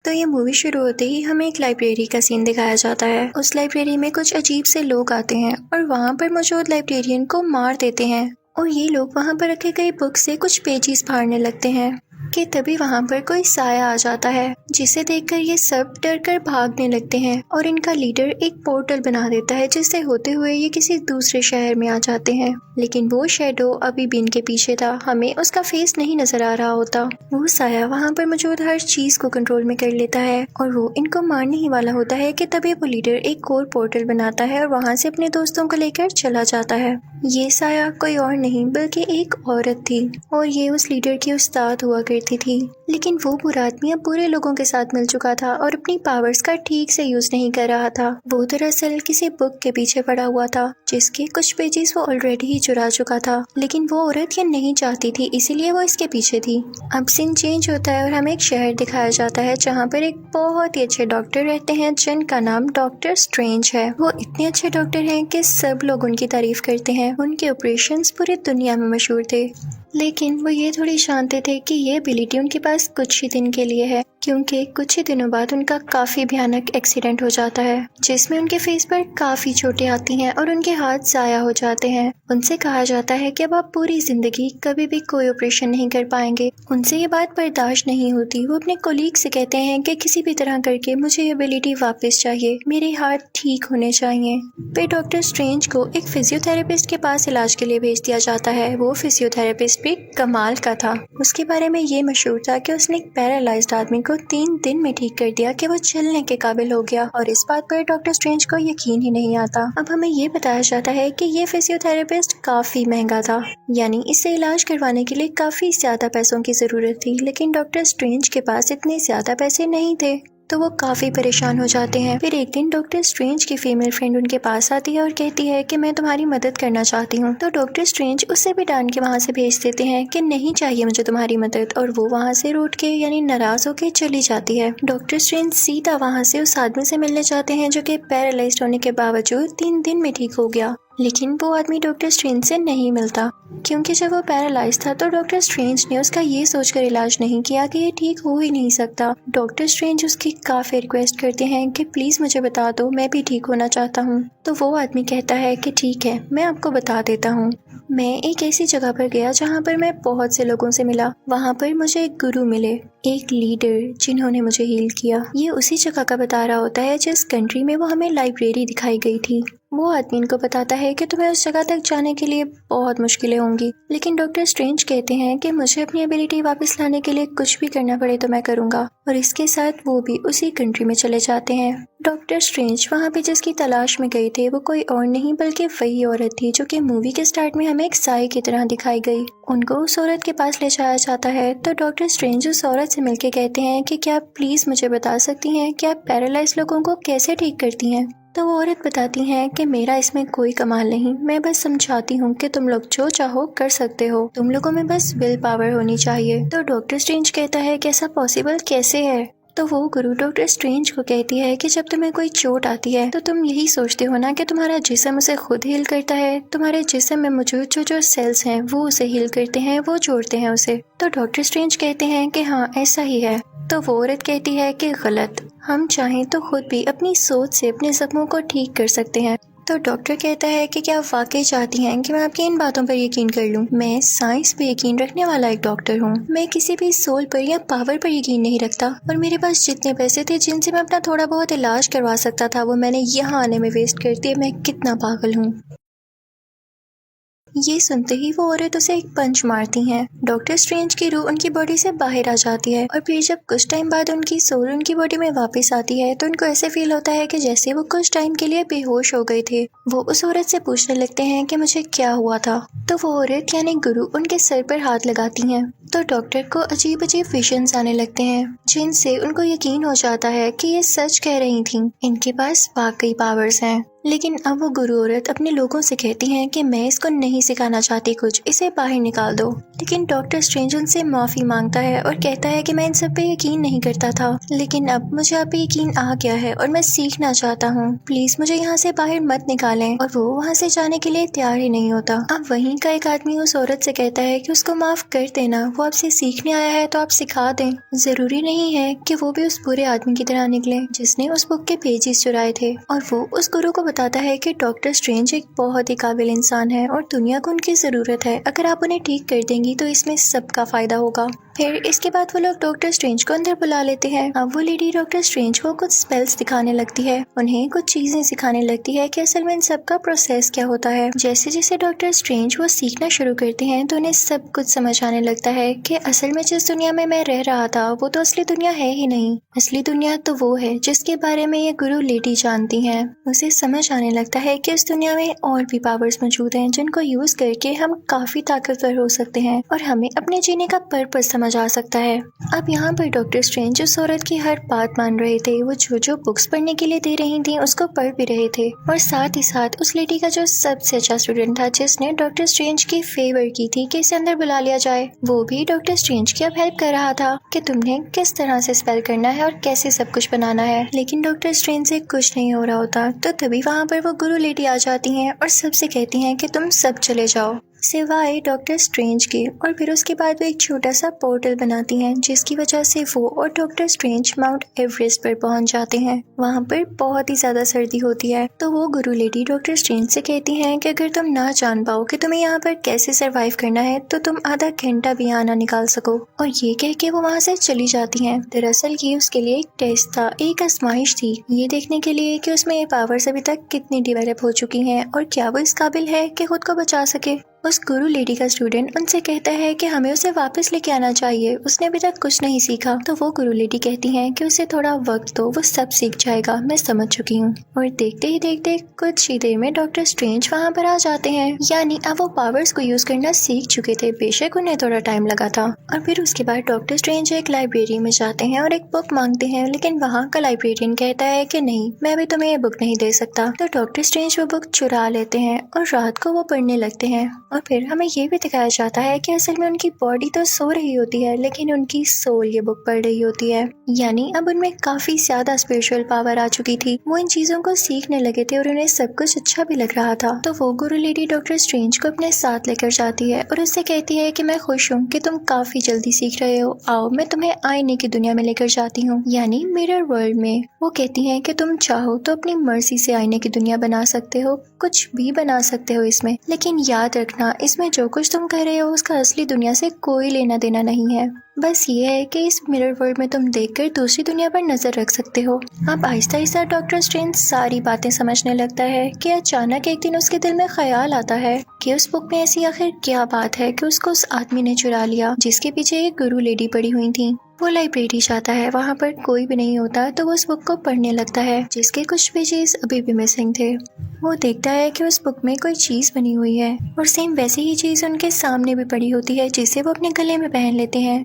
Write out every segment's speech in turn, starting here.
तो ये मूवी शुरू होते ही हमें एक लाइब्रेरी का सीन दिखाया जाता है। उस लाइब्रेरी में कुछ अजीब से लोग आते हैं और वहाँ पर मौजूद लाइब्रेरियन को मार देते हैं और ये लोग वहाँ पर रखे गए बुक से कुछ पेजेस फाड़ने लगते हैं कि तभी वहाँ पर कोई साया आ जाता है, जिसे देखकर ये सब डर कर भागने लगते हैं और इनका लीडर एक पोर्टल बना देता है, जिससे होते हुए ये किसी दूसरे शहर में आ जाते हैं। लेकिन वो शैडो अभी भी इनके पीछे था, हमें उसका फेस नहीं नजर आ रहा होता। वो साया वहाँ पर मौजूद हर चीज को कंट्रोल में कर लेता है और वो इनको मारने ही वाला होता है कि तभी वो लीडर एक और पोर्टल बनाता है और वहाँ से अपने दोस्तों को लेकर चला जाता है। ये साया कोई और नहीं बल्कि एक औरत थी और ये उस लीडर की उस्ताद हुआ करती थी। लेकिन वो बुरा आदमी अब बुरे लोगों के साथ मिल चुका था और अपनी पावर्स का ठीक से यूज नहीं कर रहा था। वो दरअसल किसी बुक के पीछे पड़ा हुआ था जिसके कुछ पेजेस वो ऑलरेडी ही चुरा चुका था, लेकिन वो औरत ये नहीं चाहती थी, इसीलिए वो इसके पीछे थी। अब सीन चेंज होता है और हमें एक शहर दिखाया जाता है जहाँ पर एक बहुत ही अच्छे डॉक्टर रहते हैं जिनका नाम डॉक्टर स्ट्रेंज है। वो इतने अच्छे डॉक्टर हैं कि सब लोग उनकी तारीफ करते हैं। उनके ऑपरेशंस पूरी दुनिया में मशहूर थे, लेकिन वो ये थोड़ी जानते थे कि ये एबिलिटी उनके पास कुछ ही दिन के लिए है, क्योंकि कुछ ही दिनों बाद उनका काफी भयानक एक्सीडेंट हो जाता है जिसमें उनके फेस पर काफी चोटें आती हैं और उनके हाथ जाया हो जाते हैं। उनसे कहा जाता है कि अब आप पूरी जिंदगी कभी भी कोई ऑपरेशन नहीं कर पाएंगे। उनसे ये बात बर्दाश्त नहीं होती। वो अपने कोलीग से कहते हैं कि किसी भी तरह करके मुझे एबिलिटी वापस चाहिए, मेरे हाथ ठीक होने चाहिए। फिर डॉक्टर स्ट्रेंज को एक फिजियोथेरेपिस्ट के पास इलाज के लिए भेज दिया जाता है। वो फिजियोथेरेपिस्ट भी कमाल का था। उसके बारे में ये मशहूर था कि उसने एक पैरालाइज्ड आदमी को 3 दिन में ठीक कर दिया कि वो चलने के काबिल हो गया और इस बात पर डॉक्टर स्ट्रेंज को यकीन ही नहीं आता। अब हमें ये बताया जाता है कि ये फिजियोथेरेपिस्ट काफी महंगा था, यानी इससे इलाज करवाने के लिए काफी ज्यादा पैसों की जरूरत थी, लेकिन डॉक्टर स्ट्रेंज के पास इतने ज्यादा पैसे नहीं थे, तो वो काफी परेशान हो जाते हैं। फिर एक दिन डॉक्टर स्ट्रेंज की फीमेल फ्रेंड उनके पास आती है और कहती है कि मैं तुम्हारी मदद करना चाहती हूँ। तो डॉक्टर स्ट्रेंज उससे भी डांट के वहाँ से भेज देते हैं कि नहीं चाहिए मुझे तुम्हारी मदद, और वो वहाँ से रूठ के यानी नाराज होके चली जाती है। डॉक्टर स्ट्रेंज सीधा वहाँ से उस आदमी से मिलने जाते हैं जो कि पैरालाइज्ड होने के बावजूद 3 दिन में ठीक हो गया, लेकिन वो आदमी डॉक्टर स्ट्रेंज से नहीं मिलता, क्योंकि जब वो पैरालाइज था तो डॉक्टर स्ट्रेंज ने उसका ये सोचकर इलाज नहीं किया कि ये ठीक हो ही नहीं सकता। डॉक्टर स्ट्रेंज उसकी काफी रिक्वेस्ट करते हैं कि प्लीज मुझे बता दो, मैं भी ठीक होना चाहता हूँ। तो वो आदमी कहता है कि ठीक है, मैं आपको बता देता हूँ। मैं एक ऐसी जगह पर गया जहाँ पर मैं बहुत से लोगों से मिला। वहाँ पर मुझे एक गुरु मिले, एक लीडर जिन्होंने मुझे हील किया। ये उसी जगह का बता रहा होता है जिस कंट्री में वो हमें लाइब्रेरी दिखाई गई थी। वो आदमी इनको बताता है कि तुम्हें उस जगह तक जाने के लिए बहुत मुश्किलें होंगी, लेकिन डॉक्टर स्ट्रेंज कहते हैं कि मुझे अपनी एबिलिटी वापस लाने के लिए कुछ भी करना पड़े तो मैं करूंगा, और इसके साथ वो भी उसी कंट्री में चले जाते हैं। डॉक्टर स्ट्रेंज वहाँ पे जिसकी तलाश में गए थे वो कोई और नहीं बल्कि वही औरत थी जो कि मूवी के स्टार्ट में हमें एक साई की तरह दिखाई गई। उनको उस औरत के पास ले जाया जाता है तो डॉक्टर स्ट्रेंज उस औरत से मिलके कहते हैं कि क्या आप प्लीज मुझे बता सकती हैं कि आप पैरालाइज लोगों को कैसे ठीक करती हैं। तो वो औरत बताती हैं कि मेरा इसमें कोई कमाल नहीं, मैं बस समझाती हूँ कि तुम लोग जो चाहो कर सकते हो, तुम लोगों में बस विल पावर होनी चाहिए। तो डॉक्टर स्ट्रेंज कहता है कि ऐसा पॉसिबल कैसे है। तो वो गुरु डॉक्टर स्ट्रेंज को कहती है कि जब तुम्हें कोई चोट आती है तो तुम यही सोचते हो ना कि तुम्हारा जिस्म उसे खुद हील करता है, तुम्हारे जिस्म में मौजूद जो सेल्स हैं वो उसे हील करते हैं, वो जोड़ते हैं उसे। तो डॉक्टर स्ट्रेंज कहते हैं कि हाँ ऐसा ही है। तो वो औरत कहती है कि गलत, हम चाहें तो खुद भी अपनी सोच से अपने जख्मों को ठीक कर सकते हैं। तो डॉक्टर कहता है कि क्या आप वाकई चाहती हैं कि मैं आपकी इन बातों पर यकीन कर लूं? मैं साइंस पे यकीन रखने वाला एक डॉक्टर हूं। मैं किसी भी सोल पर या पावर पर यकीन नहीं रखता, और मेरे पास जितने पैसे थे जिनसे मैं अपना थोड़ा बहुत इलाज करवा सकता था वो मैंने यहाँ आने में वेस्ट कर दिए। मैं कितना पागल हूँ। ये सुनते ही वो औरत उसे एक पंच मारती हैं। डॉक्टर स्ट्रेंज की रूह उनकी बॉडी से बाहर आ जाती है और फिर जब कुछ टाइम बाद उनकी सोल उनकी बॉडी में वापस आती है तो उनको ऐसे फील होता है कि जैसे वो कुछ टाइम के लिए बेहोश हो गए थे। वो उस औरत से पूछने लगते हैं कि मुझे क्या हुआ था। तो वो औरत यानी गुरु उनके सर पर हाथ लगाती हैं तो डॉक्टर को अजीब अजीब विजन्स आने लगते हैं जिनसे उनको यकीन हो जाता है कि ये सच कह रही थी, इनके पास वाकई पावर्स हैं। लेकिन अब वो गुरु औरत अपने लोगों से कहती है कि मैं इसको नहीं सिखाना चाहती कुछ, इसे बाहर निकाल दो। लेकिन डॉक्टर स्ट्रेंज उनसे माफी मांगता है और कहता है कि मैं इन सब पे यकीन नहीं करता था, लेकिन अब मुझे आप पे यकीन आ गया है और मैं सीखना चाहता हूँ। प्लीज मुझे यहाँ से बाहर मत निकालें। और वो वहाँ से जाने के लिए तैयार ही नहीं होता। अब वहीं का एक आदमी उस औरत से कहता है कि उसको माफ कर देना, वो आपसे सीखने आया है तो आप सिखा दें। जरूरी नहीं है कि वो भी उस बुरे आदमी की तरह निकले जिसने उस बुक के पेजेस चुराए थे। और वो उस गुरु को बताता है कि डॉक्टर स्ट्रेंज एक बहुत ही काबिल इंसान है और दुनिया को उनकी जरूरत है। अगर आप उन्हें ठीक कर देंगी तो इसमें सबका फायदा होगा। फिर इसके बाद वो लोग डॉक्टर स्ट्रेंज को अंदर बुला लेते हैं। अब वो लेडी डॉक्टर स्ट्रेंज को कुछ स्पेल्स दिखाने लगती है, उन्हें कुछ चीजें सिखाने लगती है कि असल में इन सब का प्रोसेस क्या होता है। जैसे जैसे डॉक्टर स्ट्रेंज वो सीखना शुरू करते हैं तो उन्हें सब कुछ समझ आने लगता है कि असल में जिस दुनिया में मैं रह रहा था वो तो असली दुनिया है ही नहीं। असली दुनिया तो वो है जिसके बारे में ये गुरु लेडी जानती है। उसे समझ आने लगता है कि इस दुनिया में और भी पावर्स मौजूद हैं जिनको यूज करके हम काफी ताकतवर हो सकते हैं और हमें अपने जीने का पर्पस समझ आ सकता है। अब यहाँ पर डॉक्टर स्ट्रेंज उस औरत की हर बात मान रहे थे। वो जो बुक्स पढ़ने के लिए दे रही थी उसको पढ़ भी रहे थे और साथ ही साथ उस लेडी का जो सबसे अच्छा स्टूडेंट था जिसने डॉक्टर स्ट्रेंज की फेवर की थी कि इसे अंदर बुला लिया जाए, वो भी डॉक्टर स्ट्रेंज की अब हेल्प कर रहा था कि तुमने किस तरह से स्पेल करना है और कैसे सब कुछ बनाना है। लेकिन डॉक्टर स्ट्रेंज से कुछ नहीं हो रहा होता। तो तभी वहाँ पर वो गुरु लेडी आ जाती हैं और सबसे कहती हैं कि तुम सब चले जाओ सिवाय डॉक्टर स्ट्रेंज के। और फिर उसके बाद वो एक छोटा सा पोर्टल बनाती हैं जिसकी वजह से वो और डॉक्टर स्ट्रेंज माउंट एवरेस्ट पर पहुंच जाते हैं। वहाँ पर बहुत ही ज्यादा सर्दी होती है तो वो गुरु लेडी डॉक्टर स्ट्रेंज से कहती हैं कि अगर तुम ना जान पाओ कि तुम्हें यहाँ पर कैसे सरवाइव करना है तो तुम आधा घंटा भी यहाँ ना निकाल सको। और ये कह के वो वहाँ से चली जाती हैं। दरअसल ये उसके लिए एक टेस्ट था, एक आजमाइश थी, ये देखने के लिए कि उसमें ये पावर्स अभी तक कितनी डेवलप हो चुकी हैं और क्या वो इस काबिल है कि खुद को बचा सके। उस गुरु लेडी का स्टूडेंट उनसे कहता है कि हमें उसे वापस लेके आना चाहिए, उसने अभी तक कुछ नहीं सीखा। तो वो गुरु लेडी कहती हैं कि उसे थोड़ा वक्त दो, वो सब सीख जाएगा, मैं समझ चुकी हूँ। और देखते ही देखते कुछ ही देर में डॉक्टर स्ट्रेंज वहाँ पर आ जाते हैं, यानी अब वो पावर्स को यूज करना सीख चुके थे, बेशक उन्हें थोड़ा टाइम लगा था। और फिर उसके बाद डॉक्टर स्ट्रेंज एक लाइब्रेरी में जाते हैं और एक बुक मांगते हैं, लेकिन वहाँ का लाइब्रेरियन कहता है कि नहीं, मैं अभी तुम्हें ये बुक नहीं दे सकता। तो डॉक्टर स्ट्रेंज वो बुक चुरा लेते हैं और रात को वो पढ़ने लगते हैं। और फिर हमें ये भी दिखाया जाता है कि असल में उनकी बॉडी तो सो रही होती है लेकिन उनकी सोल ये बुक पढ़ रही होती है, यानी अब उनमें काफी ज्यादा स्पिरिचुअल पावर आ चुकी थी। वो इन चीजों को सीखने लगे थे और उन्हें सब कुछ अच्छा भी लग रहा था। तो वो गुरु लेडी डॉक्टर स्ट्रेंज को अपने साथ लेकर जाती है और उससे कहती है कि मैं खुश हूँ कि तुम काफी जल्दी सीख रहे हो, आओ मैं तुम्हें आईने की दुनिया में लेकर जाती हूँ, यानी मिरर वर्ल्ड में। वो कहती है कि तुम चाहो तो अपनी मर्जी से आईने की दुनिया बना सकते हो, कुछ भी बना सकते हो इसमें, लेकिन याद रखना इसमें जो कुछ तुम कर रहे हो उसका असली दुनिया से कोई लेना देना नहीं है। बस ये है कि इस मिरर वर्ल्ड में तुम देखकर दूसरी दुनिया पर नजर रख सकते हो। अब आहिस्ता आहिस्ता डॉक्टर स्ट्रेंज सारी बातें समझने लगता है कि अचानक एक दिन उसके दिल में ख्याल आता है कि उस बुक में ऐसी आखिर क्या बात है कि उसको उस आदमी ने चुरा लिया जिसके पीछे एक गुरु लेडी पड़ी हुई थी। वो लाइब्रेरी जाता है, वहाँ पर कोई भी नहीं होता तो वो उस बुक को पढ़ने लगता है जिसके कुछ पेजेस अभी भी मिसिंग थे। वो देखता है कि उस बुक में कोई चीज बनी हुई है और सेम वैसी ही चीज उनके सामने भी पड़ी होती है जिसे वो अपने गले में पहन लेते हैं।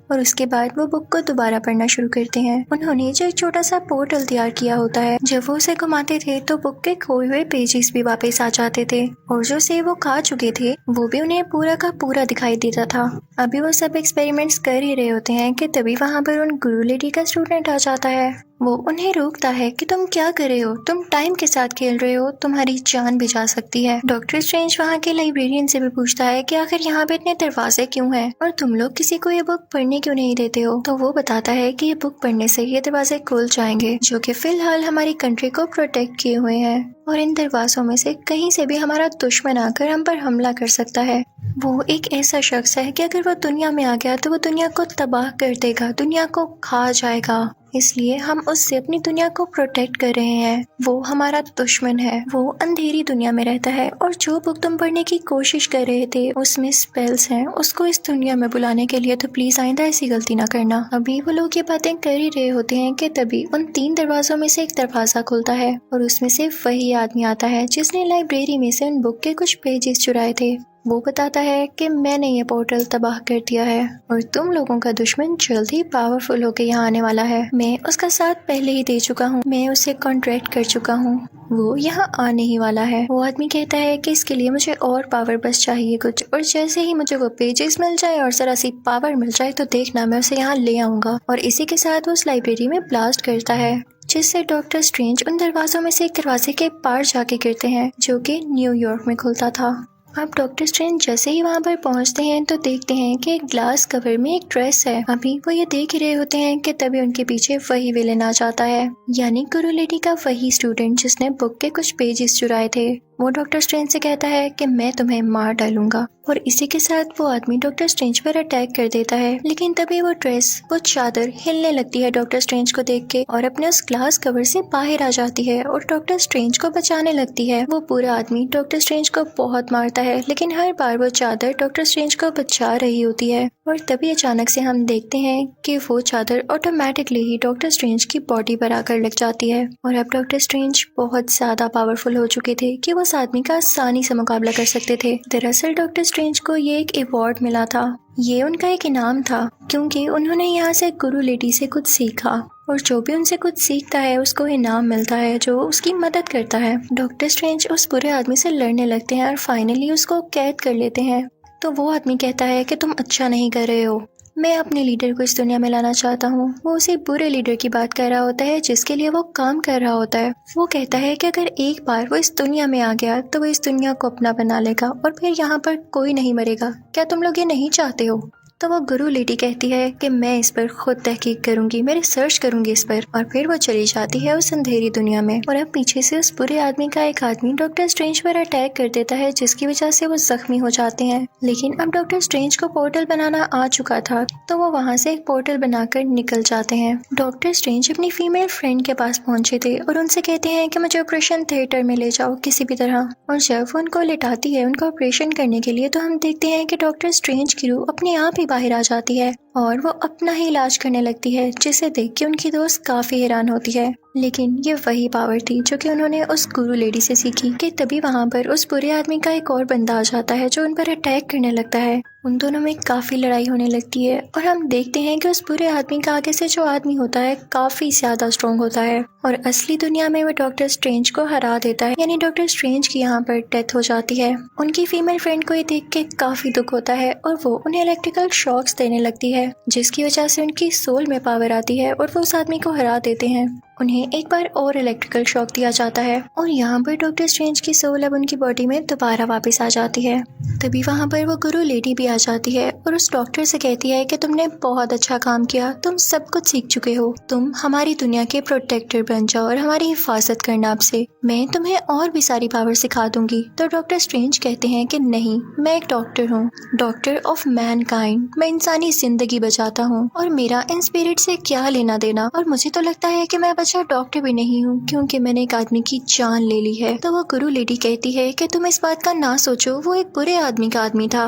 और उसके बाद वो बुक को दोबारा पढ़ना शुरू करते हैं। उन्होंने जो एक छोटा सा पोर्टल तैयार किया होता है, जब वो उसे घुमाते थे तो बुक के खोए हुए पेजेस भी वापस आ जाते थे और जो से वो खा चुके थे वो भी उन्हें पूरा का पूरा दिखाई देता था। अभी वो सब एक्सपेरिमेंट्स कर ही रहे होते हैं कि तभी वहाँ पर उन गुरु लेडी का स्टूडेंट आ जाता है। वो उन्हें रोकता है कि तुम क्या कर रहे हो, तुम टाइम के साथ खेल रहे हो, तुम्हारी जान भी जा सकती है। डॉक्टर स्ट्रेंज वहाँ के लाइब्रेरियन से भी पूछता है कि आखिर यहाँ पे इतने दरवाजे क्यों हैं और तुम लोग किसी को ये बुक पढ़ने क्यों नहीं देते हो। तो वो बताता है कि ये बुक पढ़ने से ये दरवाजे खुल जाएंगे जो कि फिलहाल हमारी कंट्री को प्रोटेक्ट किए हुए हैं और इन दरवाजों में से कहीं से भी हमारा दुश्मन आकर हम पर हमला कर सकता है। वो एक ऐसा शख्स है कि अगर वो दुनिया में आ गया तो वो दुनिया को तबाह कर देगा, दुनिया को खा जाएगा, इसलिए हम उससे अपनी दुनिया को प्रोटेक्ट कर रहे हैं। वो हमारा दुश्मन है, वो अंधेरी दुनिया में रहता है और जो बुक तुम पढ़ने की कोशिश कर रहे थे उसमें स्पेल्स हैं, उसको इस दुनिया में बुलाने के लिए, तो प्लीज आइंदा ऐसी गलती ना करना। अभी वो लोग ये बातें कर ही रहे होते हैं कि तभी उन 3 दरवाजों में से एक दरवाजा खुलता है और उसमें से वही आदमी आता है जिसने लाइब्रेरी में से उन बुक के कुछ पेजेस चुराए थे। वो बताता है कि मैंने ये पोर्टल तबाह कर दिया है और तुम लोगों का दुश्मन जल्द ही पावरफुल होकर यहाँ आने वाला है। मैं उसका साथ पहले ही दे चुका हूँ, मैं उसे कॉन्ट्रैक्ट कर चुका हूँ, वो यहाँ आने ही वाला है। वो आदमी कहता है कि इसके लिए मुझे और पावर बस चाहिए कुछ, और जैसे ही मुझे वो पेजेस मिल जाए और जरा सी पावर मिल जाए तो देखना मैं उसे यहाँ ले आऊंगा। और इसी के साथ वो उस लाइब्रेरी में ब्लास्ट करता है, जिससे डॉक्टर स्ट्रेंज उन दरवाजों में से एक दरवाजे के पार जाके गिरते हैं जो कि न्यूयॉर्क में खुलता था। अब डॉक्टर स्ट्रेंज जैसे ही वहाँ पर पहुँचते हैं तो देखते हैं कि एक ग्लास कवर में एक ड्रेस है। अभी वो ये देख ही रहे होते हैं कि तभी उनके पीछे वही विलेन आ जाता है, यानी गुरु लेडी का वही स्टूडेंट जिसने बुक के कुछ पेजेस चुराए थे। वो डॉक्टर स्ट्रेंज से कहता है कि मैं तुम्हें मार डालूंगा, और इसी के साथ वो आदमी डॉक्टर स्ट्रेंज पर अटैक कर देता है। लेकिन तभी वो ड्रेस, वो चादर हिलने लगती है डॉक्टर स्ट्रेंज को देख के, और अपने उस ग्लास कवर से बाहर आ जाती है और डॉक्टर स्ट्रेंज को बचाने लगती है। वो पूरा आदमी डॉक्टर स्ट्रेंज को बहुत मारता है, लेकिन हर बार वो चादर डॉक्टर स्ट्रेंज को बचा रही होती है। और तभी अचानक से हम देखते हैं कि वो चादर ऑटोमेटिकली ही डॉक्टर स्ट्रेंज की बॉडी पर आकर लग जाती है, और अब डॉक्टर स्ट्रेंज बहुत ज्यादा पावरफुल हो चुके थे कि वो उस आदमी का आसानी से मुकाबला कर सकते थे। दरअसल डॉक्टर स्ट्रेंज को ये एक अवार्ड मिला था, ये उनका एक इनाम था, क्योंकि उन्होंने यहाँ से गुरु लेडी से कुछ सीखा, और जो भी उनसे कुछ सीखता है उसको इनाम मिलता है जो उसकी मदद करता है। डॉक्टर स्ट्रेंज उस बुरे आदमी से लड़ने लगते हैं और फाइनली उसको कैद कर लेते हैं। तो वो आदमी कहता है कि तुम अच्छा नहीं कर रहे हो, मैं अपने लीडर को इस दुनिया में लाना चाहता हूँ। वो उसी बुरे लीडर की बात कर रहा होता है जिसके लिए वो काम कर रहा होता है। वो कहता है कि अगर एक बार वो इस दुनिया में आ गया तो वो इस दुनिया को अपना बना लेगा और फिर यहाँ पर कोई नहीं मरेगा। क्या तुम लोग ये नहीं चाहते हो? तो वो गुरु लेडी कहती है कि मैं इस पर खुद तहकीक करूंगी, मैं रिसर्च करूंगी इस पर, और फिर वो चली जाती है उस अंधेरी दुनिया में। और अब पीछे से उस बुरे आदमी का एक आदमी डॉक्टर स्ट्रेंज पर अटैक कर देता है, जिसकी वजह से वो जख्मी हो जाते हैं। लेकिन अब डॉक्टर स्ट्रेंज को पोर्टल बनाना आ चुका था, तो वो वहाँ से एक पोर्टल बनाकर निकल जाते हैं। डॉक्टर स्ट्रेंज अपनी फीमेल फ्रेंड के पास पहुंचे थे और उनसे कहते हैं कि मुझे ऑपरेशन थिएटर में ले जाओ किसी भी तरह। और जब वो उनको लिटाती है उनका ऑपरेशन करने के लिए, तो हम देखते हैं कि डॉक्टर स्ट्रेंज की रूह अपने आप ही बाहर आ जाती है और वो अपना ही इलाज करने लगती है, जिसे देख के उनकी दोस्त काफी हैरान होती है। लेकिन ये वही पावर थी जो कि उन्होंने उस गुरु लेडी से सीखी। कि तभी वहाँ पर उस बुरे आदमी का एक और बंदा आ जाता है जो उन पर अटैक करने लगता है। उन दोनों में काफी लड़ाई होने लगती है और हम देखते हैं कि उस बुरे आदमी का आगे से जो आदमी होता है काफी ज्यादा स्ट्रॉन्ग होता है और असली दुनिया में वो डॉक्टर स्ट्रेंज को हरा देता है, यानी डॉक्टर स्ट्रेंज की यहाँ पर डेथ हो जाती है। उनकी फीमेल फ्रेंड को ये देख के काफी दुख होता है और वो उन्हें इलेक्ट्रिकल शॉक्स देने लगती है, जिसकी वजह से उनकी सोल में पावर आती है और वो उस आदमी को हरा देते हैं। उन्हें एक बार और इलेक्ट्रिकल शॉक दिया जाता है और यहाँ पर डॉक्टर स्ट्रेंज की सोल अब उनकी बॉडी में दोबारा वापस आ जाती है। तभी वहाँ पर वो गुरु लेडी भी आ जाती है और उस डॉक्टर से कहती है कि तुमने बहुत अच्छा काम किया, तुम सब कुछ सीख चुके हो, तुम हमारी दुनिया के प्रोटेक्टर बन जाओ और हमारी हिफाजत करना। आपसे मैं तुम्हें और भी सारी पावर सिखा दूंगी। तो डॉक्टर स्ट्रेंज कहते हैं कि नहीं, मैं एक डॉक्टर हूँ, डॉक्टर ऑफ मैनकाइंड, मैं इंसानी जिंदगी बचाता हूँ और मेरा इन स्पिरिट से क्या लेना देना। और मुझे तो लगता है कि मैं अच्छा डॉक्टर भी नहीं हूँ क्योंकि मैंने एक आदमी की जान ले ली है। तो वो गुरु लेडी कहती है कि तुम इस बात का ना सोचो, वो एक बुरे आदमी का आदमी था।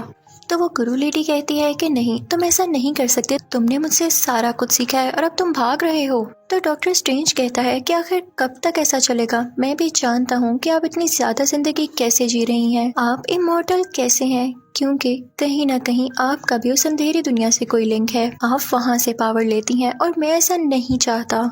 तो वो गुरु लेडी कहती है कि नहीं, तुम ऐसा नहीं कर सकते, तुमने मुझसे सारा कुछ सीखा है और अब तुम भाग रहे हो। तो डॉक्टर स्ट्रेंज कहता है कि आखिर कब तक ऐसा चलेगा? मैं भी जानता हूँ कि आप इतनी ज्यादा जिंदगी कैसे जी रही हैं, आप इमॉर्टल कैसे हैं, क्योंकि कहीं ना कहीं आपका भी उस अंधेरी दुनिया से कोई लिंक है, आप वहाँ से पावर लेती हैं और मैं ऐसा नहीं चाहता।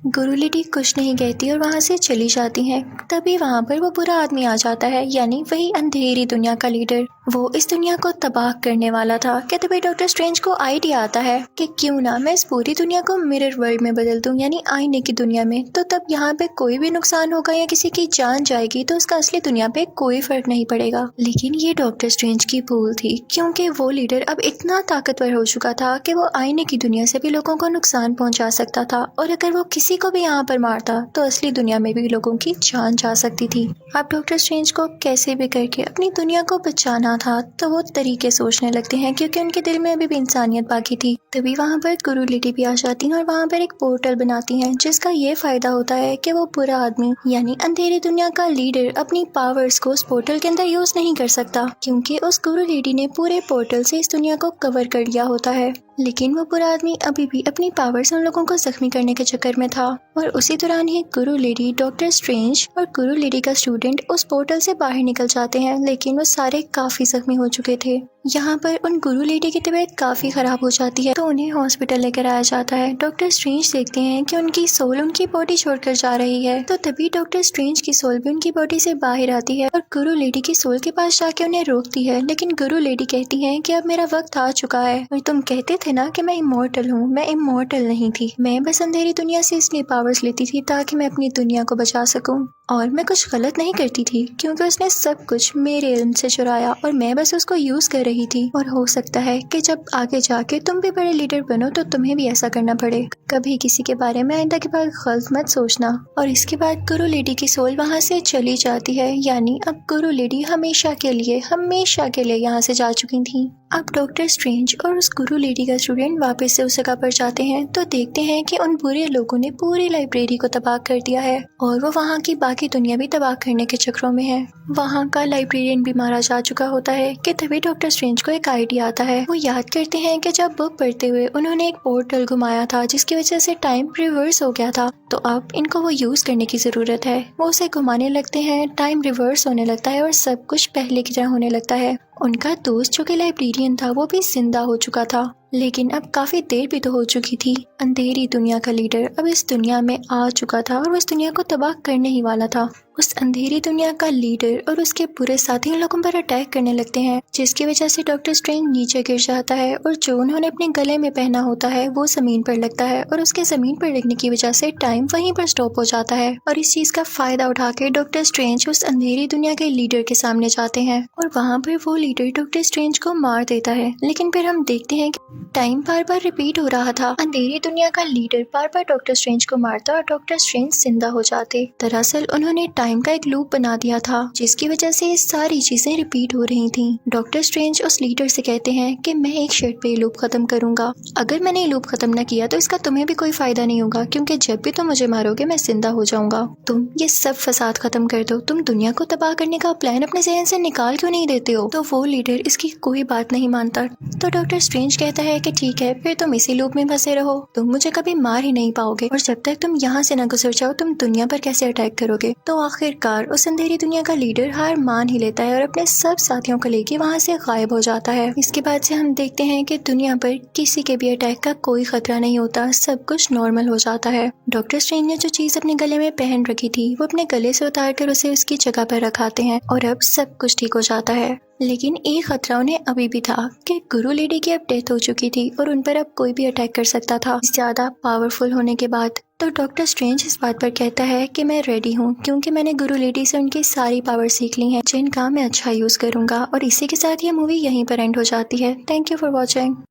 गुरु लेडी कुछ नहीं कहती और वहाँ से चली जाती हैं। तभी वहाँ पर वो बुरा आदमी आ जाता है, यानी वही अंधेरी दुनिया का लीडर, वो इस दुनिया को तबाह करने वाला था। कि तभी डॉक्टर स्ट्रेंज को आइडिया आता है कि क्यों ना मैं इस पूरी दुनिया को मिरर वर्ल्ड में बदल दूं, यानी आईने की दुनिया में। तो तब यहाँ पे कोई भी नुकसान होगा या किसी की जान जाएगी तो उसका असली दुनिया पे कोई फर्क नहीं पड़ेगा। लेकिन ये डॉक्टर स्ट्रेंज की भूल थी, क्योंकि वो लीडर अब इतना ताकतवर हो चुका था कि वो आईने की दुनिया से भी लोगों को नुकसान पहुंचा सकता था, और अगर वो किसी को भी यहाँ पर मारता तो असली दुनिया में भी लोगों की जान जा सकती थी। अब डॉक्टर स्ट्रेंज को कैसे भी करके अपनी दुनिया को बचाना था, तो वो तरीके सोचने लगते हैं क्योंकि उनके दिल में अभी भी इंसानियत बाकी थी। तभी वहाँ पर गुरु लेडी भी आ जाती हैं और वहाँ पर एक पोर्टल बनाती हैं, जिसका ये फायदा होता है कि वो बुरा आदमी यानी अंधेरी दुनिया का लीडर अपनी पावर्स को उस पोर्टल के अंदर यूज नहीं कर सकता, क्योंकि उस गुरु लेडी ने पूरे पोर्टल से इस दुनिया को कवर कर लिया होता है। लेकिन वो बुरा आदमी अभी भी अपनी पावर्स उन लोगों को जख्मी करने के चक्कर में था था। और उसी दौरान ही गुरु लेडी, डॉक्टर स्ट्रेंज और गुरु लेडी का स्टूडेंट उस पोर्टल से बाहर निकल जाते हैं, लेकिन वो सारे काफी जख्मी हो चुके थे। यहाँ पर उन गुरु लेडी की तबीयत काफी खराब हो जाती है, तो उन्हें हॉस्पिटल लेकर आया जाता है। डॉक्टर स्ट्रेंज देखते हैं कि उनकी सोल उनकी बॉडी छोड़कर जा रही है, तो तभी डॉक्टर स्ट्रेंज की सोल भी उनकी बॉडी से बाहर आती है और गुरु लेडी की सोल के पास जाके उन्हें रोकती है। लेकिन गुरु लेडी कहती है कि अब मेरा वक्त आ चुका है, और तुम कहते थे ना कि मैं इमोर्टल हूँ, मैं इमोर्टल नहीं थी। मैं बस अंधेरी दुनिया से इसलिए पावर्स लेती थी ताकि मैं अपनी दुनिया को बचा सकूं, और मैं कुछ गलत नहीं करती थी क्योंकि उसने सब कुछ मेरे इल्म से चुराया और मैं बस उसको यूज कर रही थी। और हो सकता है कि जब आगे जाके तुम भी बड़े लीडर बनो तो तुम्हें भी ऐसा करना पड़े। कभी किसी के बारे में आइंदा के बाद गलत मत सोचना। और इसके बाद गुरु लेडी की सोल वहाँ से चली जाती है, यानी अब गुरु लेडी हमेशा के लिए यहाँ से जा चुकी थी। अब डॉक्टर स्ट्रेंज और उस गुरु लेडी का स्टूडेंट वापस से उस जगह पर जाते हैं, तो देखते हैं कि उन बुरे लोगों ने पूरी लाइब्रेरी को तबाह कर दिया है और वो वहाँ की बाकी दुनिया भी तबाह करने के चक्रों में है। वहाँ का लाइब्रेरियन भी मारा जा चुका होता है कि तभी डॉक्टर स्ट्रेंज को एक आइडिया आता है। वो याद करते हैं कि जब बुक पढ़ते हुए उन्होंने एक पोर्टल घुमाया था जिसकी वजह से टाइम रिवर्स हो गया था, तो अब इनको वो यूज करने की जरूरत है। वो उसे घुमाने लगते हैं, टाइम रिवर्स होने लगता है और सब कुछ पहले की तरह होने लगता है। उनका दोस्त जो कि लाइब्रेरियन था वो भी जिंदा हो चुका था, लेकिन अब काफी देर भी तो हो चुकी थी। अंधेरी दुनिया का लीडर अब इस दुनिया में आ चुका था और वो इस दुनिया को तबाह करने ही वाला था। उस अंधेरी दुनिया का लीडर और उसके पूरे साथी लोगों पर अटैक करने लगते हैं, जिसकी वजह से डॉक्टर स्ट्रेंज नीचे गिर जाता है और जो उन्होंने अपने गले में पहना होता है वो जमीन पर लगता है और उसके जमीन पर लगने की वजह से टाइम वहीं पर स्टॉप हो जाता है। और इस चीज का फायदा उठा के डॉक्टर स्ट्रेंज उस अंधेरी दुनिया के लीडर के सामने जाते हैं और वहाँ पर वो लीडर डॉक्टर स्ट्रेंज को मार देता है। लेकिन फिर हम देखते हैं कि टाइम बार बार रिपीट हो रहा था। अंधेरी दुनिया का लीडर बार बार डॉक्टर स्ट्रेंज को मारता और डॉक्टर स्ट्रेंज जिंदा हो जाते। दरअसल उन्होंने टाइम का एक लूप बना दिया था जिसकी वजह से ये सारी चीजें रिपीट हो रही थी। डॉक्टर स्ट्रेंज उस लीडर से कहते हैं कि मैं एक शर्त पे ये लूप खत्म करूंगा, अगर मैंने ये लूप खत्म न किया तो इसका तुम्हें भी कोई फायदा नहीं होगा, क्योंकि जब भी तुम मुझे मारोगे मैं जिंदा हो जाऊंगा। तुम ये सब फसाद खत्म कर दो, तुम दुनिया को तबाह करने का प्लान अपने जहन से निकाल क्यों नहीं देते हो। तो वो लीडर इसकी कोई बात नहीं मानता, तो डॉक्टर स्ट्रेंज कहता है कि ठीक है, फिर तुम इसी लूप में फंसे रहो, तुम मुझे कभी मार ही नहीं पाओगे और जब तक तुम यहाँ से न गुजर जाओ तुम दुनिया पर कैसे अटैक करोगे। तो आखिरकार उस अंधेरी दुनिया का लीडर हार मान ही लेता है और अपने सब साथियों को लेके वहाँ से गायब हो जाता है। इसके बाद से हम देखते हैं कि दुनिया पर किसी के भी अटैक का कोई खतरा नहीं होता, सब कुछ नॉर्मल हो जाता है। डॉक्टर स्ट्रेंज ने जो चीज अपने गले में पहन रखी थी वो अपने गले से उतार कर उसे उसकी जगह पर रखाते हैं और अब सब कुछ ठीक हो जाता है। लेकिन एक खतरा उन्हें अभी भी था कि गुरु लेडी की अब डेथ हो चुकी थी और उन पर अब कोई भी अटैक कर सकता था ज्यादा पावरफुल होने के बाद। तो डॉक्टर स्ट्रेंज इस बात पर कहता है कि मैं रेडी हूँ, क्योंकि मैंने गुरु लेडी से उनकी सारी पावर सीख ली हैं जिनका मैं अच्छा यूज करूंगा। और इसी के साथ ये मूवी यहीं पर एंड हो जाती है। Thank you for watching.